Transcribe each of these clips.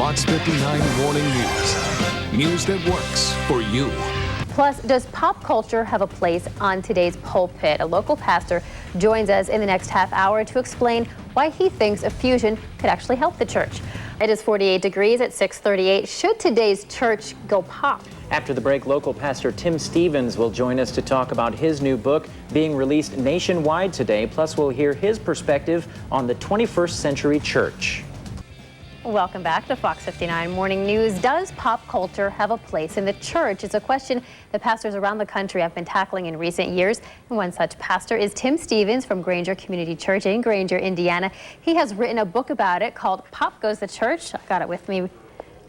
Fox 59 Morning News. News that works for you. Plus, does pop culture have a place on today's pulpit? A local pastor joins us in the next half hour to explain why he thinks a fusion could actually help the church. It is 48 degrees at 6:38. Should today's church go pop? After the break, local pastor Tim Stevens will join us to talk about his new book being released nationwide today. Plus, we'll hear his perspective on the 21st century church. Welcome back to Fox 59 Morning News. Does pop culture have a place in the church? It's a question that pastors around the country have been tackling in recent years. And one such pastor is Tim Stevens from Granger Community Church in Granger, Indiana. He has written a book about it called Pop Goes the Church. I've got it with me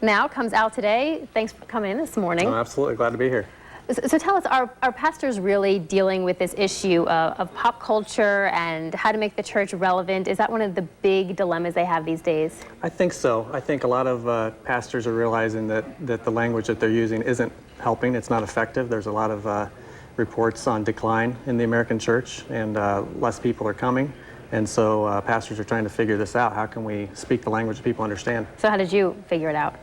now. Comes out today. Thanks for coming in this morning. Oh, absolutely. Glad to be here. So tell us, are pastors really dealing with this issue of pop culture and how to make the church relevant? Is that one of the big dilemmas they have these days? I think so. I think a lot of pastors are realizing that the language that they're using isn't helping. It's not effective. There's a lot of reports on decline in the American church, and less people are coming. And so pastors are trying to figure this out. How can we speak the language that people understand? So how did you figure it out?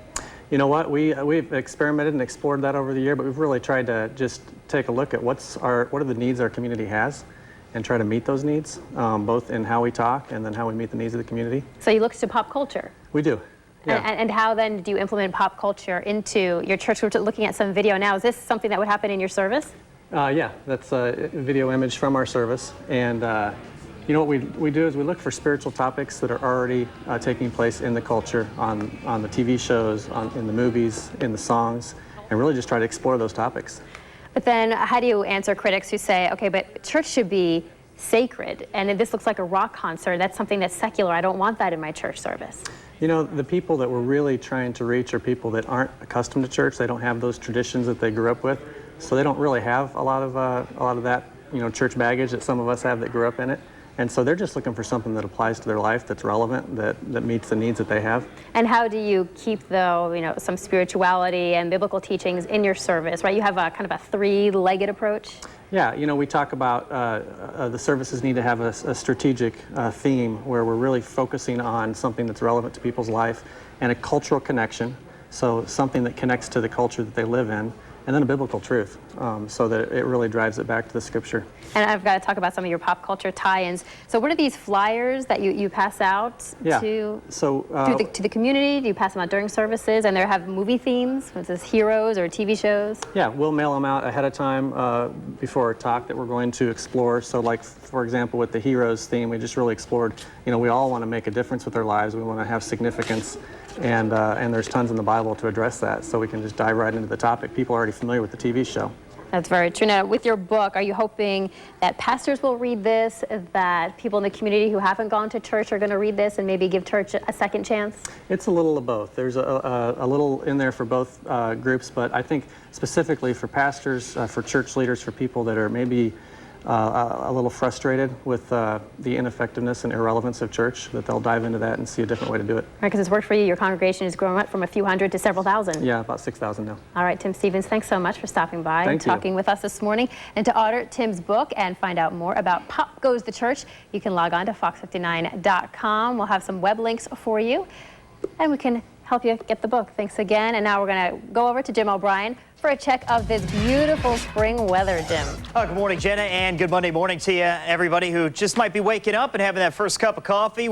You know what, we've experimented and explored that over the year, but we've really tried to just take a look at what are the needs our community has and try to meet those needs, both in how we talk and then how we meet the needs of the community. So you look to pop culture? We do, yeah. And how then do you implement pop culture into your church? We're looking at some video now. Is this something that would happen in your service? Yeah, that's a video image from our service. And you know what we do is we look for spiritual topics that are already taking place in the culture, on the TV shows, in the movies, in the songs, and really just try to explore those topics. But then how do you answer critics who say, okay, but church should be sacred, and this looks like a rock concert. That's something that's secular. I don't want that in my church service. You know, the people that we're really trying to reach are people that aren't accustomed to church. They don't have those traditions that they grew up with, so they don't really have a lot of that, you know, church baggage that some of us have that grew up in it. And so they're just looking for something that applies to their life, that's relevant, that meets the needs that they have. And how do you keep, though, you know, some spirituality and biblical teachings in your service, right? You have a kind of a three-legged approach? Yeah, you know, we talk about the services need to have a strategic theme where we're really focusing on something that's relevant to people's life and a cultural connection, so something that connects to the culture that they live in, and then a biblical truth, so that it really drives it back to the scripture. And I've got to talk about some of your pop culture tie-ins. So what are these flyers that you pass out to the community? Do you pass them out during services? And they have movie themes? What's this, heroes or TV shows? Yeah, we'll mail them out ahead of time before a talk that we're going to explore. So like, for example, with the heroes theme, we just really explored, you know, we all want to make a difference with our lives. We want to have significance. And there's tons in the Bible to address that, so we can just dive right into the topic. People are already familiar with the TV show. That's very true. Now, with your book, are you hoping that pastors will read this, that people in the community who haven't gone to church are going to read this and maybe give church a second chance? It's a little of both. There's a little in there for both groups, but I think specifically for pastors, for church leaders, for people that are maybe a little frustrated with the ineffectiveness and irrelevance of church, that they'll dive into that and see a different way to do it. Right, because it's worked for you. Your congregation is growing up from a few hundred to several thousand. Yeah, about 6,000 now. All right, Tim Stevens, thanks so much for stopping by and talking with us this morning. And to order Tim's book and find out more about Pop Goes the Church, you can log on to fox59.com. We'll have some web links for you, and we can help you get the book. Thanks again. And now we're going to go over to Jim O'Brien for a check of this beautiful spring weather, Jim. Good morning, Jenna, and good Monday morning to you, everybody who just might be waking up and having that first cup of coffee.